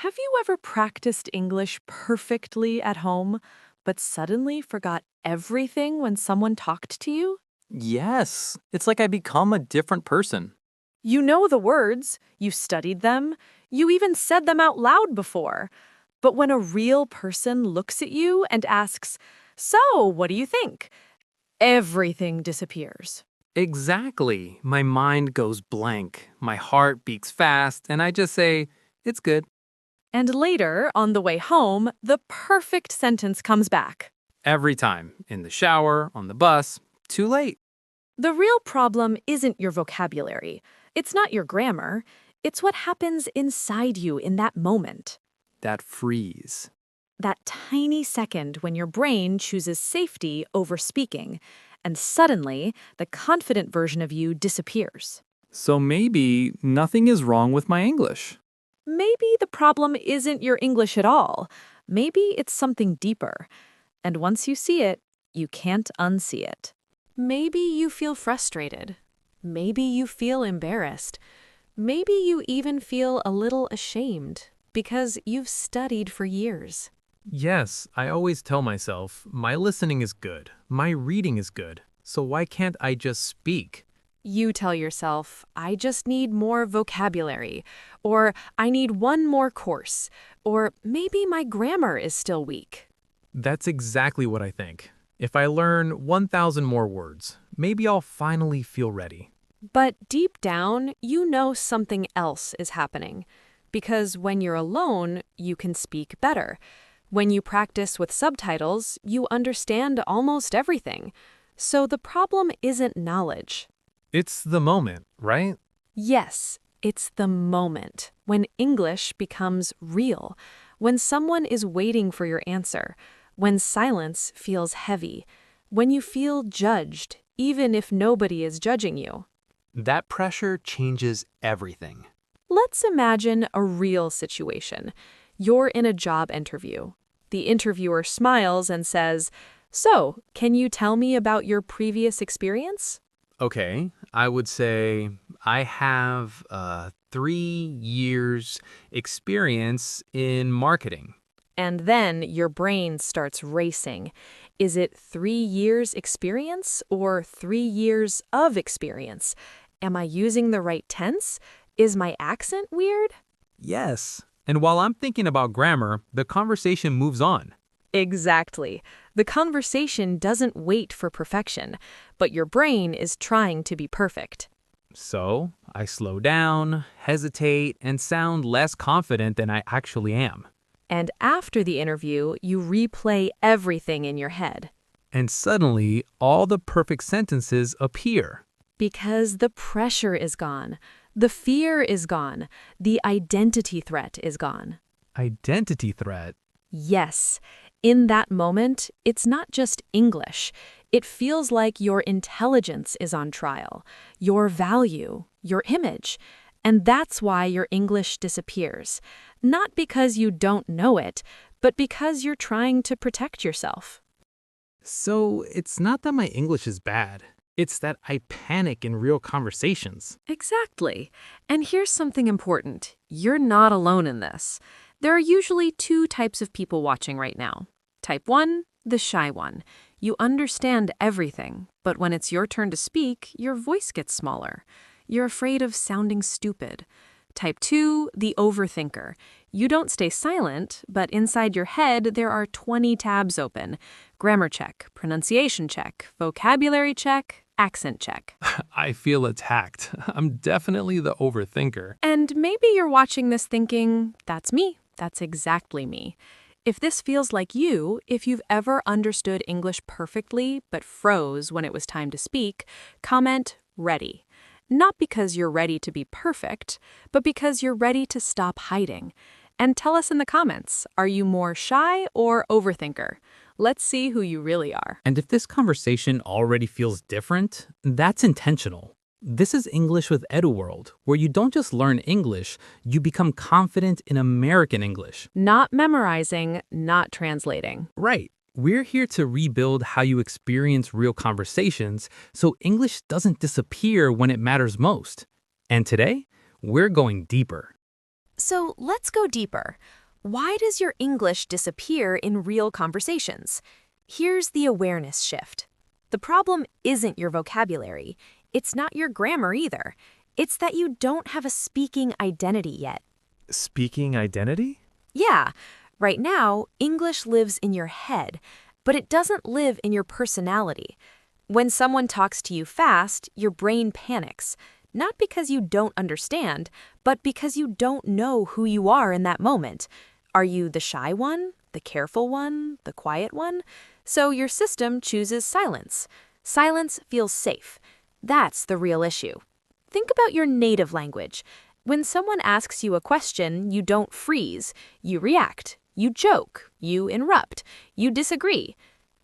Have you ever practiced English perfectly at home, but suddenly forgot everything when someone talked to you? Yes, it's like I become a different person. You know the words, you studied them, you even said them out loud before. But when a real person looks at you and asks, "So, what do you think?" everything disappears. Exactly. My mind goes blank, my heart beats fast, and I just say, it's good. And later, on the way home, the perfect sentence comes back. Every time, in the shower, on the bus, too late. The real problem isn't your vocabulary. It's not your grammar. It's what happens inside you in that moment. That freeze. That tiny second when your brain chooses safety over speaking, and suddenly the confident version of you disappears. So maybe nothing is wrong with my English. Maybe the problem isn't your English at all. Maybe it's something deeper. And once you see it, you can't unsee it. Maybe you feel frustrated. Maybe you feel embarrassed. Maybe you even feel a little ashamed because you've studied for years. Yes, I always tell myself, my listening is good, my reading is good, so why can't I just speak? You tell yourself, "I just need more vocabulary," or "I need one more course," or "maybe my grammar is still weak." That's exactly what I think. If I learn 1,000 more words, maybe I'll finally feel ready. But deep down, you know something else is happening. Because when you're alone, you can speak better. When you practice with subtitles, you understand almost everything. So the problem isn't knowledge. It's the moment, right? Yes, it's the moment when English becomes real, when someone is waiting for your answer, when silence feels heavy, when you feel judged, even if nobody is judging you. That pressure changes everything. Let's imagine a real situation. You're in a job interview. The interviewer smiles and says, "So, can you tell me about your previous experience?" Okay, I would say I have 3 years experience in marketing. And then your brain starts racing. Is it 3 years experience or 3 years of experience? Am I using the right tense? Is my accent weird? Yes. And while I'm thinking about grammar, the conversation moves on. Exactly. The conversation doesn't wait for perfection, but your brain is trying to be perfect. So I slow down, hesitate, and sound less confident than I actually am. And after the interview, you replay everything in your head. And suddenly, all the perfect sentences appear. Because the pressure is gone, the fear is gone, the identity threat is gone. Identity threat. Yes, in that moment, it's not just English. It feels like your intelligence is on trial, your value, your image. And that's why your English disappears. Not because you don't know it, but because you're trying to protect yourself. So it's not that my English is bad. It's that I panic in real conversations. Exactly. And here's something important. You're not alone in this. There are usually two types of people watching right now. Type 1, the shy one. You understand everything, but when it's your turn to speak, your voice gets smaller. You're afraid of sounding stupid. Type 2, the overthinker. You don't stay silent, but inside your head there are 20 tabs open. Grammar check, pronunciation check, vocabulary check, accent check. I feel attacked. I'm definitely the overthinker. And maybe you're watching this thinking, "That's me. That's exactly me." If this feels like you, if you've ever understood English perfectly but froze when it was time to speak, comment "ready." Not because you're ready to be perfect, but because you're ready to stop hiding. And tell us in the comments, are you more shy or overthinker? Let's see who you really are. And if this conversation already feels different, that's intentional. This is English with EduWorld, where you don't just learn English, you become confident in American English. Not memorizing, not translating. Right. We're here to rebuild how you experience real conversations so English doesn't disappear when it matters most. And today, we're going deeper. So let's go deeper. Why does your English disappear in real conversations? Here's the awareness shift. The problem isn't your vocabulary. It's not your grammar either. It's that you don't have a speaking identity yet. Speaking identity? Yeah, right now, English lives in your head, but it doesn't live in your personality. When someone talks to you fast, your brain panics, not because you don't understand, but because you don't know who you are in that moment. Are you the shy one, the careful one, the quiet one? So your system chooses silence. Silence feels safe. That's the real issue. Think about your native language. When someone asks you a question, you don't freeze. You react. You joke. You interrupt. You disagree.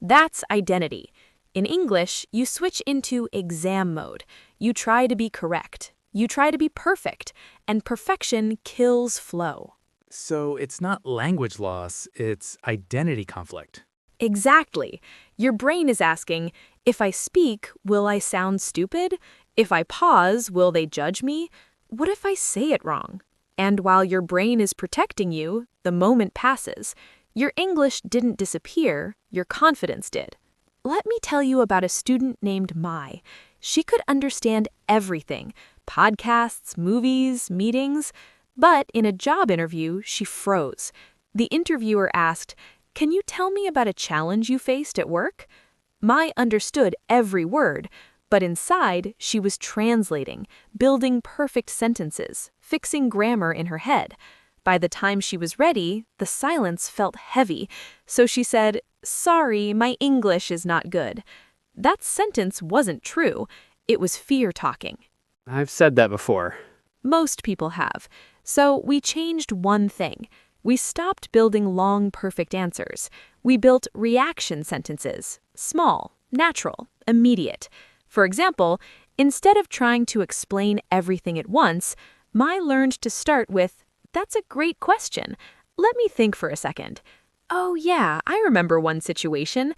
That's identity. In English, you switch into exam mode. You try to be correct. You try to be perfect. And perfection kills flow. So it's not language loss, it's identity conflict. Exactly. Your brain is asking, if I speak, will I sound stupid? If I pause, will they judge me? What if I say it wrong? And while your brain is protecting you, the moment passes. Your English didn't disappear, your confidence did. Let me tell you about a student named Mai. She could understand everything, podcasts, movies, meetings, but in a job interview, she froze. The interviewer asked, "Can you tell me about a challenge you faced at work?" Mai understood every word, but inside, she was translating, building perfect sentences, fixing grammar in her head. By the time she was ready, the silence felt heavy, so she said, "Sorry, my English is not good." That sentence wasn't true. It was fear talking. I've said that before. Most people have. So we changed one thing. We stopped building long, perfect answers. We built reaction sentences, small, natural, immediate. For example, instead of trying to explain everything at once, Mai learned to start with, "That's a great question. Let me think for a second. Oh yeah, I remember one situation."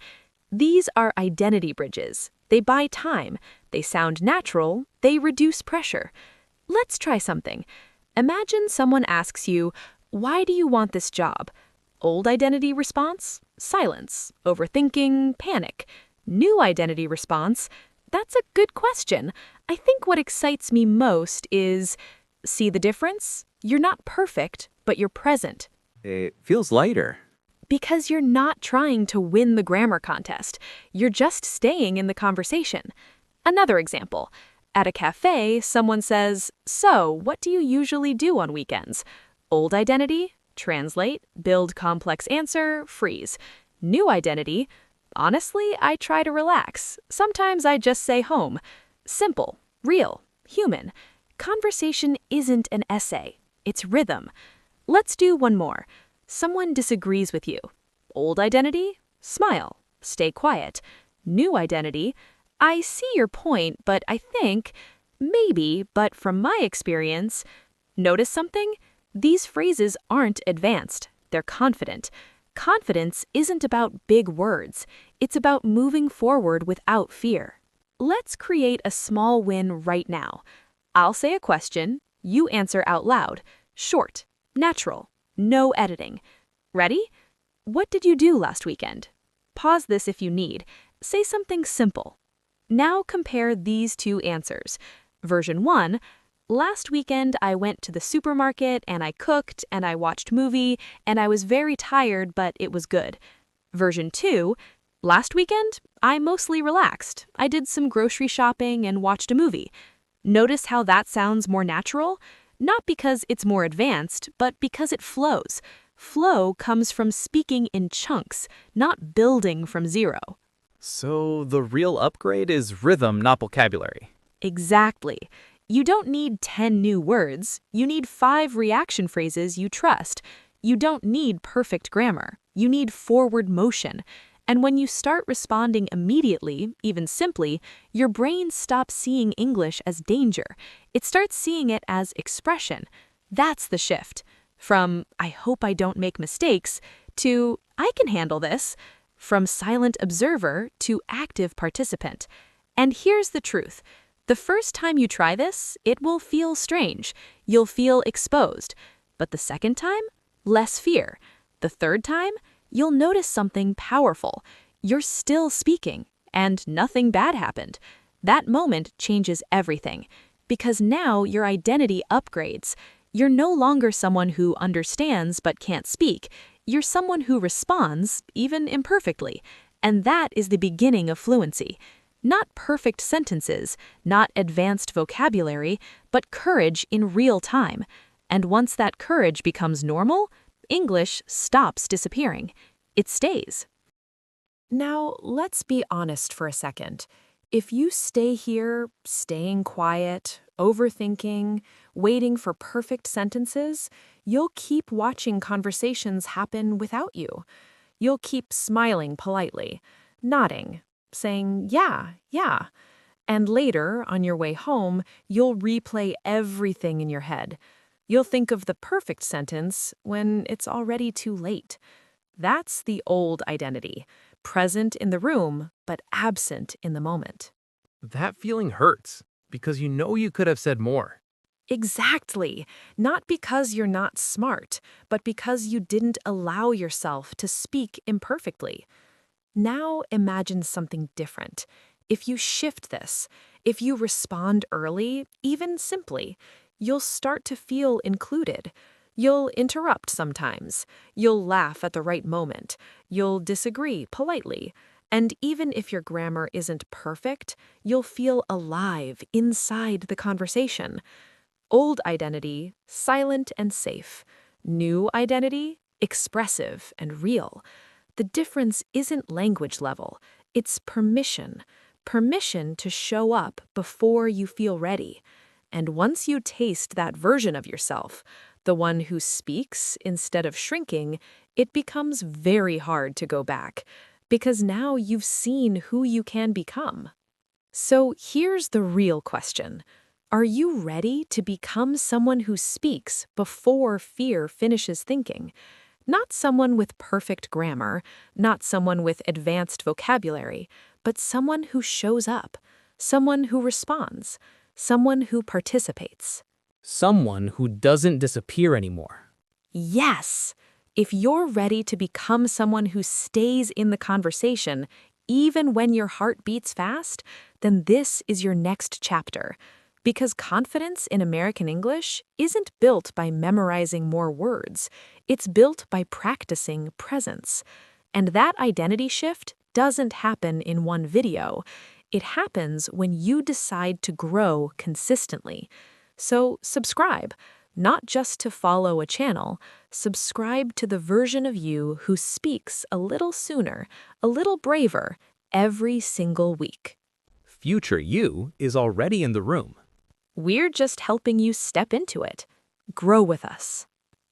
These are identity bridges. They buy time. They sound natural. They reduce pressure. Let's try something. Imagine someone asks you, "Why do you want this job?" Old identity response, silence, overthinking, panic. New identity response, "That's a good question. I think what excites me most is..." See the difference? You're not perfect, but you're present. It feels lighter. Because you're not trying to win the grammar contest. You're just staying in the conversation. Another example. At a cafe, someone says, "So, what do you usually do on weekends?" Old identity, translate, build complex answer, freeze. New identity, honestly, I try to relax. Sometimes I just say home. Simple, real, human. Conversation isn't an essay. It's rhythm. Let's do one more. Someone disagrees with you. Old identity, smile, stay quiet. New identity, I see your point, but I think, maybe, but from my experience. Notice something? These phrases aren't advanced. They're confident. Confidence isn't about big words. It's about moving forward without fear. Let's create a small win right now. I'll say a question. You answer out loud. Short, natural, no editing. Ready? What did you do last weekend? Pause this if you need. Say something simple. Now compare these two answers. Version 1, last weekend I went to the supermarket and I cooked and I watched movie and I was very tired, but it was good. Version 2, last weekend I mostly relaxed. I did some grocery shopping and watched a movie. Notice how that sounds more natural? Not because it's more advanced, but because it flows. Flow comes from speaking in chunks, not building from zero. So the real upgrade is rhythm, not vocabulary. Exactly. You don't need 10 new words. You need 5 reaction phrases you trust. You don't need perfect grammar. You need forward motion. And when you start responding immediately, even simply, your brain stops seeing English as danger. It starts seeing it as expression. That's the shift. From, "I hope I don't make mistakes," to, "I can handle this." From silent observer to active participant. And here's the truth. The first time you try this, it will feel strange. You'll feel exposed. But the second time, less fear. The third time, you'll notice something powerful. You're still speaking, and nothing bad happened. That moment changes everything, because now your identity upgrades. You're no longer someone who understands but can't speak. You're someone who responds, even imperfectly. And that is the beginning of fluency. Not perfect sentences, not advanced vocabulary, but courage in real time. And once that courage becomes normal, English stops disappearing. It stays. Now, let's be honest for a second. If you stay here, staying quiet, overthinking, waiting for perfect sentences, you'll keep watching conversations happen without you. You'll keep smiling politely, nodding, saying, yeah. And later, on your way home, you'll replay everything in your head. You'll think of the perfect sentence when it's already too late. That's the old identity, present in the room, but absent in the moment. That feeling hurts because you know you could have said more. Exactly. Not because you're not smart, but because you didn't allow yourself to speak imperfectly. Now imagine something different. If you shift this, if you respond early, even simply, you'll start to feel included. You'll interrupt sometimes. You'll laugh at the right moment. You'll disagree politely. And even if your grammar isn't perfect, you'll feel alive inside the conversation. Old identity, silent and safe. New identity, expressive and real. The difference isn't language level. It's permission. Permission to show up before you feel ready. And once you taste that version of yourself, the one who speaks instead of shrinking, it becomes very hard to go back, because now you've seen who you can become. So here's the real question. Are you ready to become someone who speaks before fear finishes thinking? Not someone with perfect grammar, not someone with advanced vocabulary, but someone who shows up, someone who responds, someone who participates. Someone who doesn't disappear anymore. Yes! If you're ready to become someone who stays in the conversation, even when your heart beats fast, then this is your next chapter. Because confidence in American English isn't built by memorizing more words. It's built by practicing presence. And that identity shift doesn't happen in one video. It happens when you decide to grow consistently. So subscribe, not just to follow a channel. Subscribe to the version of you who speaks a little sooner, a little braver, every single week. Future you is already in the room. We're just helping you step into it. Grow with us.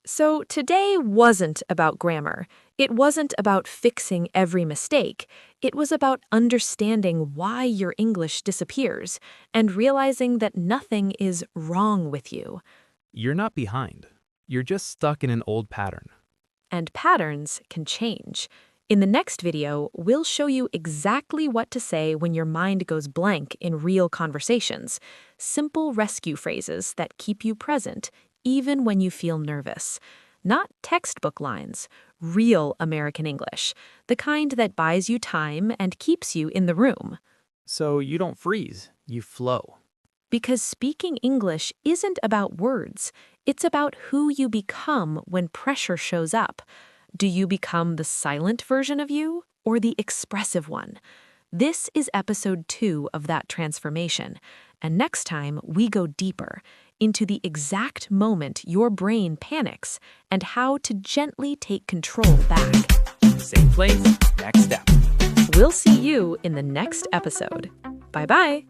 So today wasn't about grammar. It wasn't about fixing every mistake. It was about understanding why your English disappears and realizing that nothing is wrong with you. You're not behind. You're just stuck in an old pattern. And patterns can change. In the next video, we'll show you exactly what to say when your mind goes blank in real conversations. Simple rescue phrases that keep you present, even when you feel nervous. Not textbook lines, real American English, the kind that buys you time and keeps you in the room. So you don't freeze, you flow. Because speaking English isn't about words. It's about who you become when pressure shows up. Do you become the silent version of you or the expressive one? This is episode 2 of that transformation. And next time, we go deeper into the exact moment your brain panics and how to gently take control back. Same place, next step. We'll see you in the next episode. Bye-bye.